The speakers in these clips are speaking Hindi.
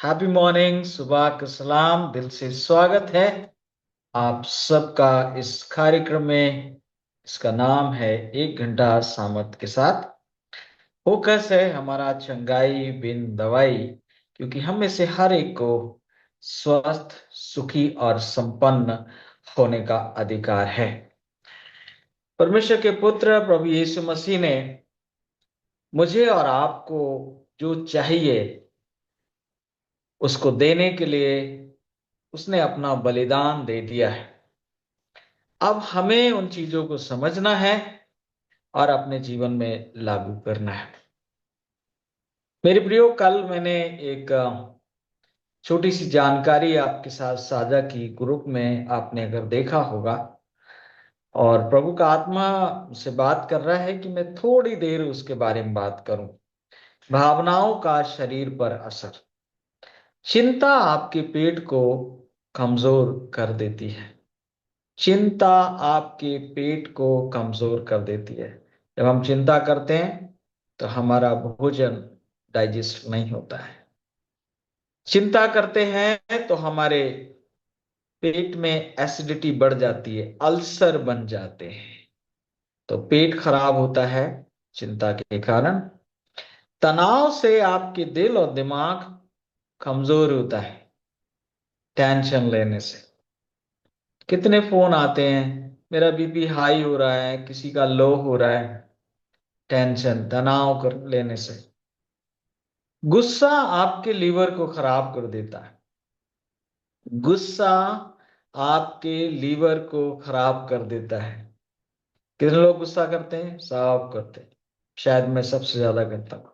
हैप्पी मॉर्निंग, सुबह का सलाम, दिल से स्वागत है आप सबका इस कार्यक्रम में। इसका नाम है 1 घंटा सामर्थ के साथ। फोकस है हमारा चंगाई बिन दवाई, क्योंकि हम में से हर एक को स्वस्थ, सुखी और संपन्न होने का अधिकार है। परमेश्वर के पुत्र प्रभु यीशु मसीह ने मुझे और आपको जो चाहिए उसको देने के लिए उसने अपना बलिदान दे दिया है। अब हमें उन चीजों को समझना है और अपने जीवन में लागू करना है। मेरे प्रियो, कल मैंने एक छोटी सी जानकारी आपके साथ साझा की ग्रुप में, आपने अगर देखा होगा। और प्रभु का आत्मा से बात कर रहा है कि मैं थोड़ी देर उसके बारे में बात करूं। भावनाओं का शरीर पर असर। चिंता आपके पेट को कमजोर कर देती है। चिंता आपके पेट को कमजोर कर देती है। जब हम चिंता करते हैं तो हमारा भोजन डाइजेस्ट नहीं होता है। चिंता करते हैं तो हमारे पेट में एसिडिटी बढ़ जाती है, अल्सर बन जाते हैं। तो पेट खराब होता है चिंता के कारण। तनाव से आपके दिल और दिमाग कमजोर होता है। टेंशन लेने से कितने फोन आते हैं, मेरा बीपी हाई हो रहा है, किसी का लो हो रहा है। टेंशन, तनाव कर लेने से। गुस्सा आपके लीवर को खराब कर देता है। गुस्सा आपके लीवर को खराब कर देता है। कितने लोग गुस्सा करते हैं? सब करते हैं। शायद मैं सबसे ज्यादा करता हूं।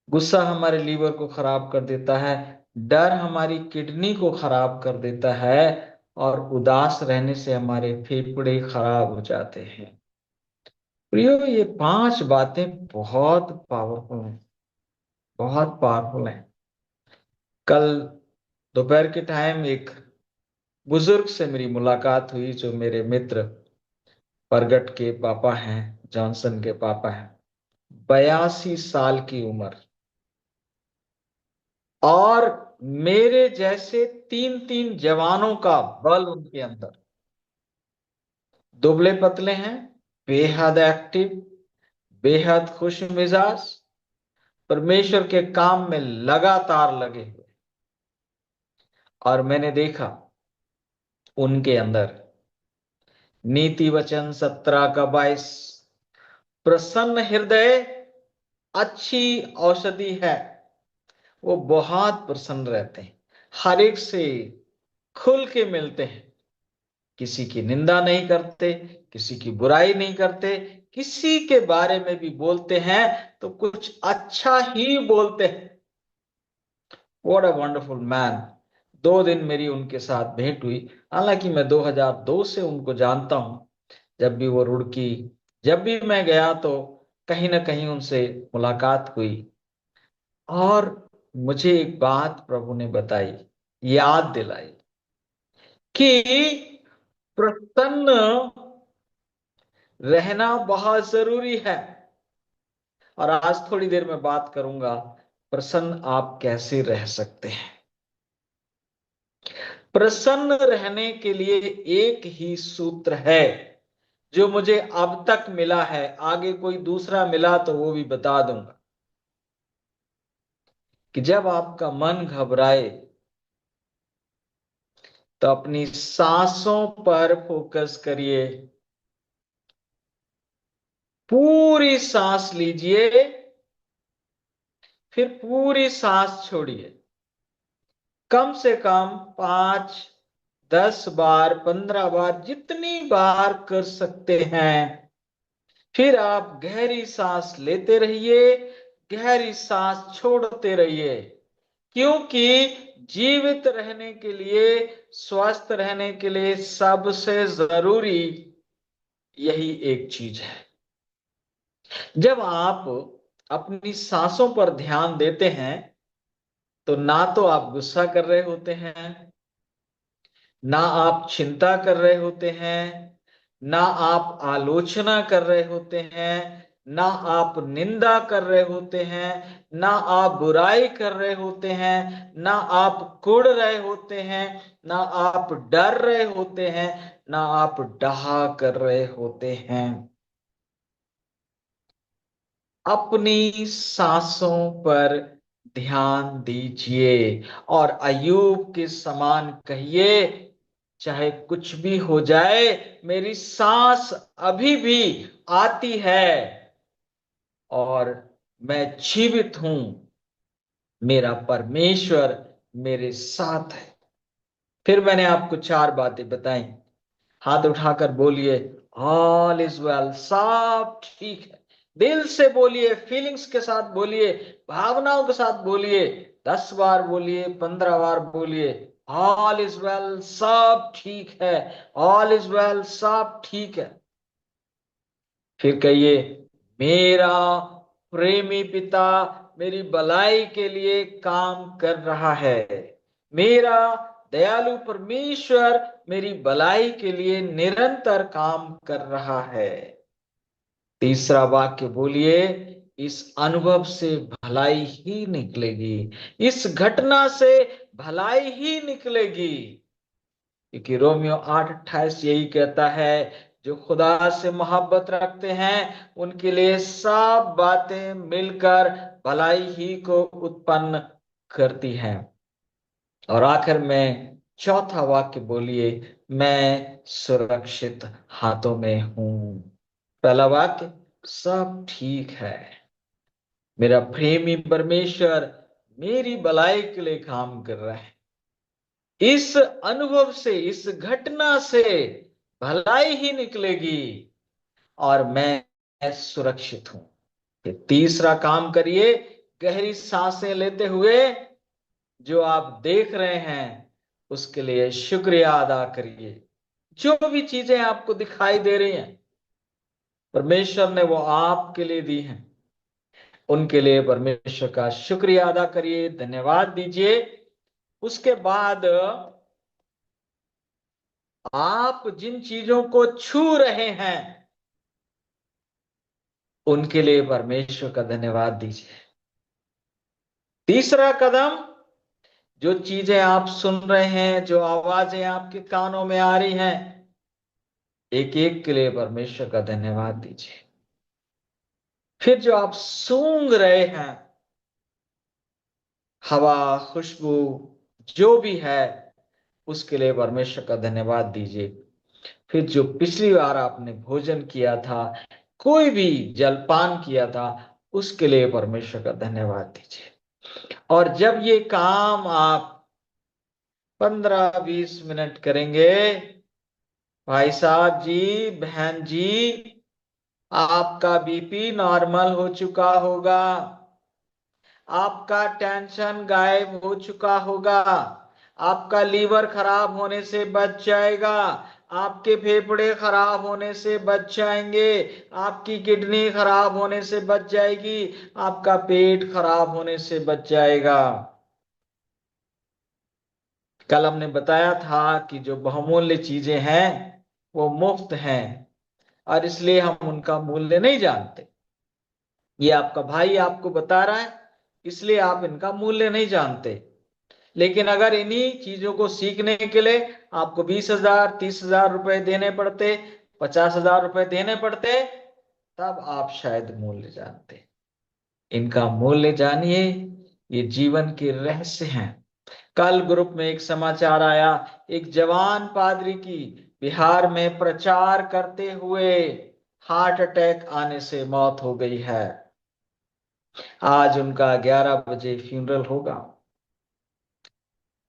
गुस्सा हमारे लीवर को खराब कर देता है। डर हमारी किडनी को खराब कर देता है। और उदास रहने से हमारे फेफड़े खराब हो जाते हैं। प्रियो, ये 5 बातें बहुत पावरफुल हैं, बहुत पावरफुल हैं। कल दोपहर के टाइम एक बुजुर्ग से मेरी मुलाकात हुई, जो मेरे मित्र प्रगट के पापा हैं, जॉनसन के पापा हैं। 82 साल की उम्र। और मेरे जैसे तीन तीन जवानों का बल उनके अंदर। दुबले पतले हैं, बेहद एक्टिव, बेहद खुश मिजाज, परमेश्वर के काम में लगातार लगे हुए। और मैंने देखा उनके अंदर नीति वचन 17 का 22, प्रसन्न हृदय अच्छी औषधि है। वो बहुत प्रसन्न रहते हैं, हर एक से खुल के मिलते हैं, किसी की निंदा नहीं करते, किसी की बुराई नहीं करते। किसी के बारे में भी बोलते हैं तो कुछ अच्छा ही बोलते हैं। What a wonderful man. 2 दिन मेरी उनके साथ भेंट हुई। हालांकि मैं 2002 से उनको जानता हूं। जब भी वो रुड़की, जब भी मैं गया तो कहीं ना कहीं उनसे मुलाकात हुई। और मुझे एक बात प्रभु ने बताई, याद दिलाई कि प्रसन्न रहना बहुत जरूरी है। और आज थोड़ी देर में बात करूंगा, प्रसन्न आप कैसे रह सकते हैं। प्रसन्न रहने के लिए एक ही सूत्र है, जो मुझे अब तक मिला है। आगे कोई दूसरा मिला तो वो भी बता दूंगा। कि जब आपका मन घबराए तो अपनी सांसों पर फोकस करिए। पूरी सांस लीजिए, फिर पूरी सांस छोड़िए। कम से कम 5, 10 बार, 15 बार, जितनी बार कर सकते हैं। फिर आप गहरी सांस लेते रहिए, गहरी सांस छोड़ते रहिए। क्योंकि जीवित रहने के लिए, स्वस्थ रहने के लिए सबसे जरूरी यही एक चीज है। जब आप अपनी सांसों पर ध्यान देते हैं तो ना तो आप गुस्सा कर रहे होते हैं, ना आप चिंता कर रहे होते हैं, ना आप आलोचना कर रहे होते हैं, ना आप निंदा कर रहे होते हैं, ना आप बुराई कर रहे होते हैं, ना आप कुढ़ रहे होते हैं, ना आप डर रहे होते हैं, ना आप डहा कर रहे होते हैं। अपनी सांसों पर ध्यान दीजिए और अय्यूब के समान कहिए, चाहे कुछ भी हो जाए, मेरी सांस अभी भी आती है और मैं जीवित हूं, मेरा परमेश्वर मेरे साथ है। फिर मैंने आपको चार बातें बताई। हाथ उठाकर बोलिए, ऑल इज वेल, सब ठीक है। दिल से बोलिए, फीलिंग्स के साथ बोलिए, भावनाओं के साथ बोलिए। 10 बार बोलिए, 15 बार बोलिए, ऑल इज वेल, सब ठीक है। ऑल इज वेल, सब ठीक है। फिर कहिए, मेरा प्रेमी पिता मेरी भलाई के लिए काम कर रहा है। मेरा दयालु परमेश्वर मेरी भलाई के लिए निरंतर काम कर रहा है। तीसरा वाक्य बोलिए, इस अनुभव से भलाई ही निकलेगी, इस घटना से भलाई ही निकलेगी। क्योंकि रोमियो 8:28 यही कहता है, जो खुदा से मोहब्बत रखते हैं उनके लिए सब बातें मिलकर भलाई ही को उत्पन्न करती हैं। और आखिर में चौथा वाक्य बोलिए, मैं सुरक्षित हाथों में हूं। पहला वाक्य, सब ठीक है, मेरा प्रेमी परमेश्वर मेरी भलाई के लिए काम कर रहा है, इस अनुभव से, इस घटना से भलाई ही निकलेगी और मैं सुरक्षित हूं। फिर तीसरा काम करिए, गहरी सांसें लेते हुए जो आप देख रहे हैं उसके लिए शुक्रिया अदा करिए। जो भी चीजें आपको दिखाई दे रही हैं परमेश्वर ने वो आपके लिए दी हैं, उनके लिए परमेश्वर का शुक्रिया अदा करिए, धन्यवाद दीजिए। उसके बाद आप जिन चीजों को छू रहे हैं उनके लिए परमेश्वर का धन्यवाद दीजिए। तीसरा कदम, जो चीजें आप सुन रहे हैं, जो आवाजें आपके कानों में आ रही हैं, एक एक के लिए परमेश्वर का धन्यवाद दीजिए। फिर जो आप सूंघ रहे हैं, हवा, खुशबू, जो भी है, उसके लिए परमेश्वर का धन्यवाद दीजिए। फिर जो पिछली बार आपने भोजन किया था, कोई भी जलपान किया था, उसके लिए परमेश्वर का धन्यवाद दीजिए। और जब ये काम आप 15-20 मिनट करेंगे, भाई साहब जी, बहन जी, आपका बीपी नॉर्मल हो चुका होगा, आपका टेंशन गायब हो चुका होगा, आपका लीवर खराब होने से बच जाएगा, आपके फेफड़े खराब होने से बच जाएंगे, आपकी किडनी खराब होने से बच जाएगी, आपका पेट खराब होने से बच जाएगा। कल हमने बताया था कि जो बहुमूल्य चीजें हैं वो मुफ्त हैं और इसलिए हम उनका मूल्य नहीं जानते। ये आपका भाई आपको बता रहा है, इसलिए आप इनका मूल्य नहीं जानते। लेकिन अगर इन्हीं चीजों को सीखने के लिए आपको 20,000, 30,000 रुपए देने पड़ते, 50,000 रुपए देने पड़ते, तब आप शायद मूल्य जानते। इनका मूल्य जानिए, ये जीवन के रहस्य हैं। कल ग्रुप में एक समाचार आया, एक जवान पादरी की बिहार में प्रचार करते हुए हार्ट अटैक आने से मौत हो गई है। आज उनका 11 बजे फ्यूनरल होगा।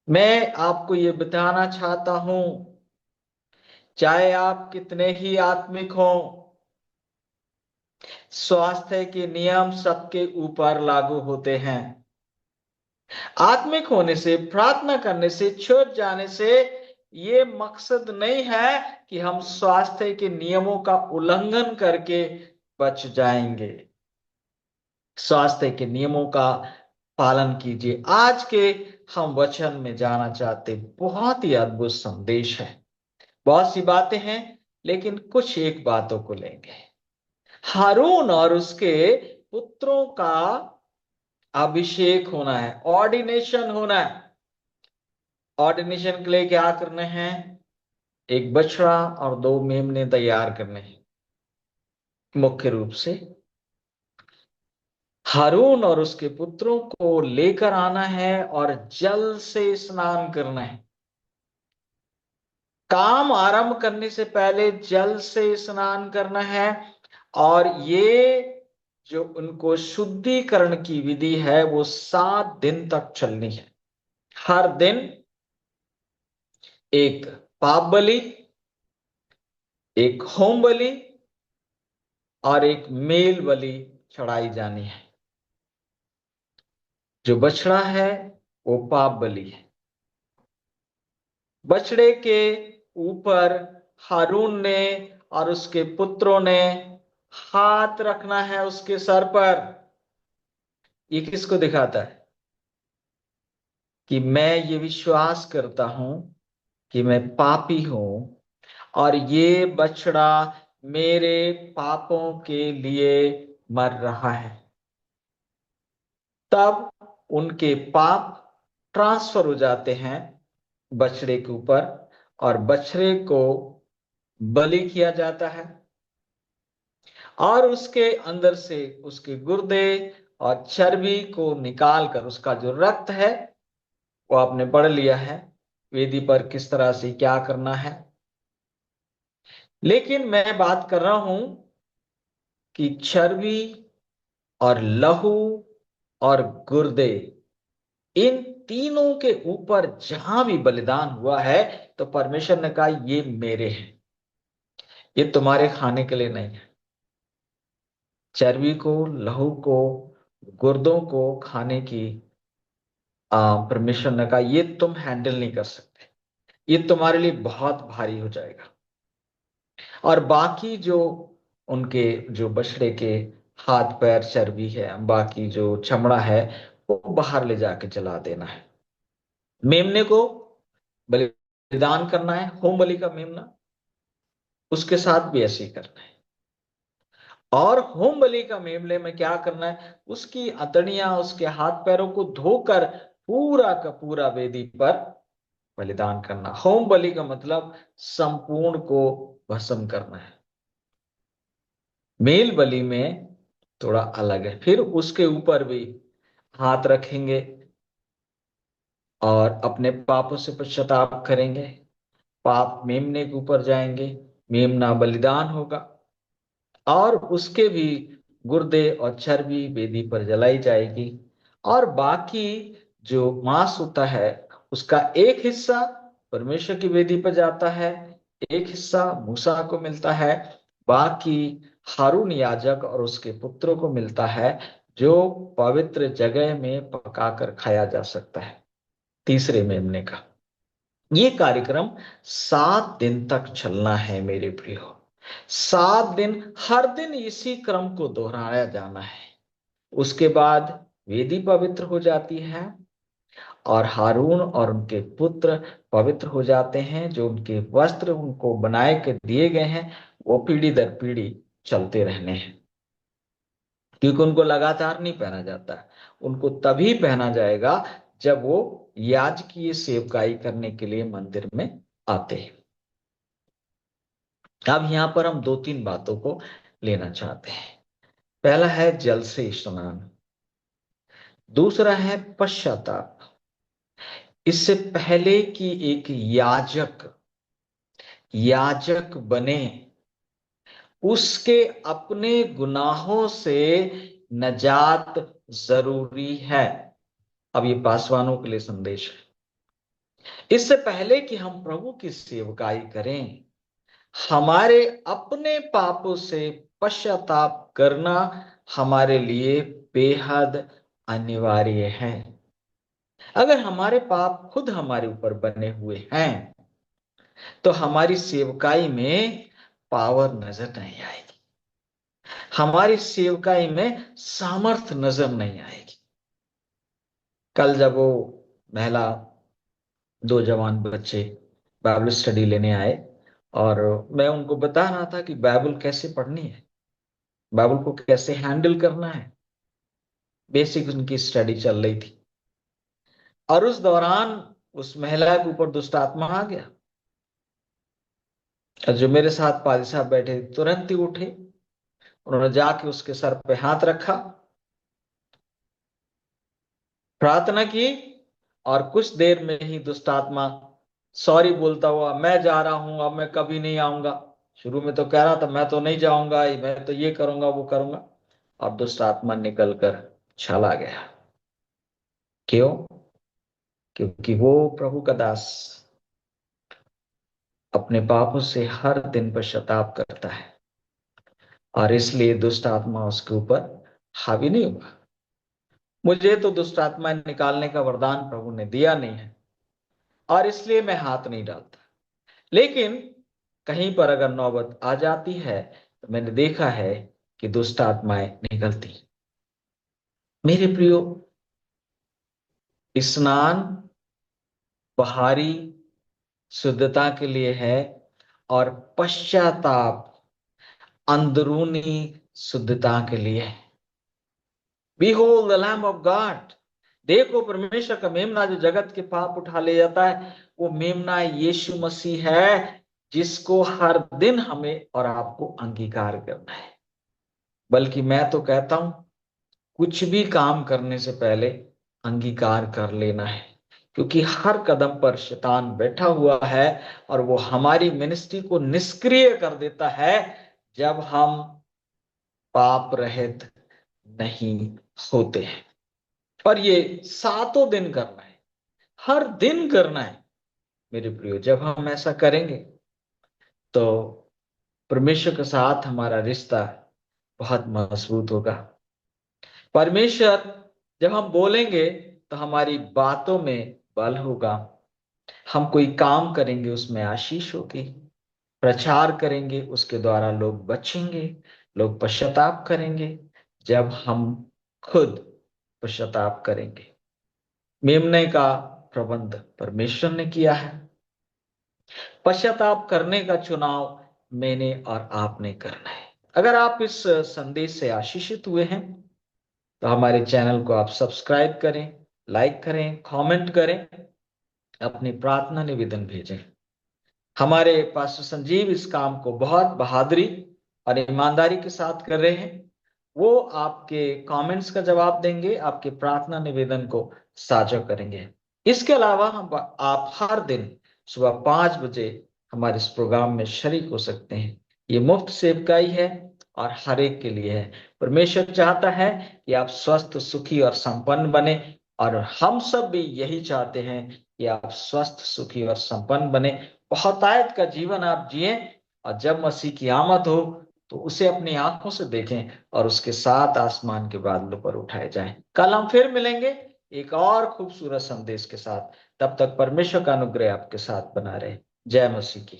मैं आपको ये बताना चाहता हूं, चाहे आप कितने ही आत्मिक हो, स्वास्थ्य के नियम सबके ऊपर लागू होते हैं। आत्मिक होने से, प्रार्थना करने से, छूट जाने से ये मकसद नहीं है कि हम स्वास्थ्य के नियमों का उल्लंघन करके बच जाएंगे। स्वास्थ्य के नियमों का पालन कीजिए। आज के हम वचन में जाना चाहते, बहुत ही अद्भुत संदेश है। बहुत सी बातें हैं लेकिन कुछ एक बातों को लेंगे। हारून और उसके पुत्रों का अभिषेक होना है, ऑर्डिनेशन होना है। ऑर्डिनेशन के लिए क्या करने हैं? एक बछड़ा और दो मेमने तैयार करने हैं। मुख्य रूप से हारून और उसके पुत्रों को लेकर आना है और जल से स्नान करना है। काम आरंभ करने से पहले जल से स्नान करना है। और ये जो उनको शुद्धिकरण की विधि है वो 7 दिन तक चलनी है। हर दिन एक पाप बलि, एक होम बलि और एक मेल बलि चढ़ाई जानी है। जो बछड़ा है वो पाप बलि है। बछड़े के ऊपर हारून ने और उसके पुत्रों ने हाथ रखना है उसके सर पर। ये किसको दिखाता है? कि मैं ये विश्वास करता हूं कि मैं पापी हूं और ये बछड़ा मेरे पापों के लिए मर रहा है। तब उनके पाप ट्रांसफर हो जाते हैं बछड़े के ऊपर और बछड़े को बलि किया जाता है। और उसके अंदर से उसके गुर्दे और चर्बी को निकालकर उसका जो रक्त है वो आपने पढ़ लिया है वेदी पर किस तरह से क्या करना है। लेकिन मैं बात कर रहा हूं कि चर्बी और लहू और गुर्दे, इन तीनों के ऊपर जहां भी बलिदान हुआ है तो परमेश्वर ने कहा ये मेरे हैं, ये तुम्हारे खाने के लिए नहीं है। चर्बी को, लहू को, गुर्दों को खाने की परमेश्वर ने कहा ये तुम हैंडल नहीं कर सकते, ये तुम्हारे लिए बहुत भारी हो जाएगा। और बाकी जो उनके जो बछड़े के हाथ पैर चर्बी है, बाकी जो चमड़ा है वो बाहर ले जाके जला देना है। मेमने को बलिदान करना है, होम बलि का मेमना, उसके साथ भी ऐसे ही करना है। और होम बलि का मेमने में क्या करना है? उसकी अतड़ियां, उसके हाथ पैरों को धोकर पूरा का पूरा वेदी पर बलिदान करना। होम बलि का मतलब संपूर्ण को भस्म करना है। मेल बलि में थोड़ा अलग है। फिर उसके ऊपर भी हाथ रखेंगे और अपने पापों से पश्चाताप करेंगे। पाप मेमने के ऊपर जाएंगे, मेमना बलिदान होगा और उसके भी गुर्दे और चर्बी वेदी पर जलाई जाएगी। और बाकी जो मांस होता है उसका एक हिस्सा परमेश्वर की वेदी पर जाता है, एक हिस्सा मूसा को मिलता है, बाकी हारून याजक और उसके पुत्रों को मिलता है, जो पवित्र जगह में पकाकर खाया जा सकता है तीसरे महीने का। ये कार्यक्रम 7 दिन तक चलना है मेरे प्रियो। 7 दिन, हर दिन इसी क्रम को दोहराया जाना है। उसके बाद वेदी पवित्र हो जाती है और हारून और उनके पुत्र पवित्र हो जाते हैं। जो उनके वस्त्र उनको बनाए के दिए गए हैं वो पीढ़ी दर पीढ़ी चलते रहने हैं, क्योंकि उनको लगातार नहीं पहना जाता। उनको तभी पहना जाएगा जब वो याजकीय सेवकाई करने के लिए मंदिर में आते हैं। अब यहां पर हम दो तीन बातों को लेना चाहते हैं। पहला है जल से स्नान, दूसरा है पश्चाताप। इससे पहले कि एक याजक याजक बने, उसके अपने गुनाहों से नजात जरूरी है। अब ये पासवानों के लिए संदेश है। इससे पहले कि हम प्रभु की सेवकाई करें, हमारे अपने पापों से पश्चाताप करना हमारे लिए बेहद अनिवार्य है। अगर हमारे पाप खुद हमारे ऊपर बने हुए हैं तो हमारी सेवकाई में पावर नजर नहीं आएगी, हमारी सेवकाई में सामर्थ नजर नहीं आएगी। कल जब वो महिला, दो जवान बच्चे बाइबल स्टडी लेने आए और मैं उनको बता रहा था कि बाइबल कैसे पढ़नी है, बाइबल को कैसे हैंडल करना है, बेसिक उनकी स्टडी चल रही थी। और उस दौरान उस महिला के ऊपर दुष्ट आत्मा आ गया, और जो मेरे साथ पादी साहब बैठे तुरंत ही उठे, उन्होंने जाके उसके सर पे हाथ रखा, प्रार्थना की, और कुछ देर में ही दुष्ट आत्मा सॉरी बोलता हुआ, मैं जा रहा हूं, अब मैं कभी नहीं आऊंगा। शुरू में तो कह रहा था मैं तो नहीं जाऊंगा, मैं तो ये करूंगा वो करूंगा, और दुष्ट आत्मा निकल कर चला गया। क्यों? क्योंकि वो प्रभु का दास अपने पापों से हर दिन पश्चाताप करता है, और इसलिए दुष्ट आत्मा उसके ऊपर हावी नहीं हुआ। मुझे तो दुष्ट आत्मा निकालने का वरदान प्रभु ने दिया नहीं है, और इसलिए मैं हाथ नहीं डालता। लेकिन कहीं पर अगर नौबत आ जाती है, तो मैंने देखा है कि दुष्ट आत्माएं निकलती। मेरे प्रियो, स्नान बाहरी शुद्धता के लिए है, और पश्चाताप अंदरूनी शुद्धता के लिए है। Behold the Lamb of God। देखो परमेश्वर का मेमना जो जगत के पाप उठा ले जाता है, वो मेमना यीशु मसीह है, जिसको हर दिन हमें और आपको अंगीकार करना है। बल्कि मैं तो कहता हूं, कुछ भी काम करने से पहले अंगीकार कर लेना है, क्योंकि हर कदम पर शैतान बैठा हुआ है, और वो हमारी मिनिस्ट्री को निष्क्रिय कर देता है जब हम पाप रहित नहीं होते हैं। और ये सातों दिन करना है, हर दिन करना है मेरे प्रियो। जब हम ऐसा करेंगे तो परमेश्वर के साथ हमारा रिश्ता बहुत मजबूत होगा। परमेश्वर, जब हम बोलेंगे तो हमारी बातों में बल होगा। हम कोई काम करेंगे उसमें आशीष होगी। प्रचार करेंगे उसके द्वारा लोग बचेंगे, लोग पश्चाताप करेंगे जब हम खुद पश्चाताप करेंगे। मेमने का प्रबंध परमेश्वर ने किया है। पश्चाताप करने का चुनाव मैंने और आपने करना है। अगर आप इस संदेश से आशीषित हुए हैं, तो हमारे चैनल को आप सब्सक्राइब करें, लाइक करें, कमेंट करें, अपनी प्रार्थना निवेदन भेजें। हमारे पास संजीव इस काम को बहुत बहादुरी और ईमानदारी के साथ कर रहे हैं। वो आपके कमेंट्स का जवाब देंगे, आपके प्रार्थना निवेदन को साझा करेंगे। इसके अलावा हम आप हर दिन सुबह 5 बजे हमारे इस प्रोग्राम में शरीक हो सकते हैं। ये मुफ्त सेवकाई है और हर एक के लिए है। परमेश्वर चाहता है कि आप स्वस्थ, सुखी और संपन्न बने, और हम सब भी यही चाहते हैं कि आप स्वस्थ, सुखी और संपन्न बने, बहुतायत का जीवन आप जिए, और जब मसीह की आमद हो तो उसे अपनी आंखों से देखें और उसके साथ आसमान के बादलों पर उठाए जाएं। कल हम फिर मिलेंगे एक और खूबसूरत संदेश के साथ। तब तक परमेश्वर का अनुग्रह आपके साथ बना रहे। जय मसीह की।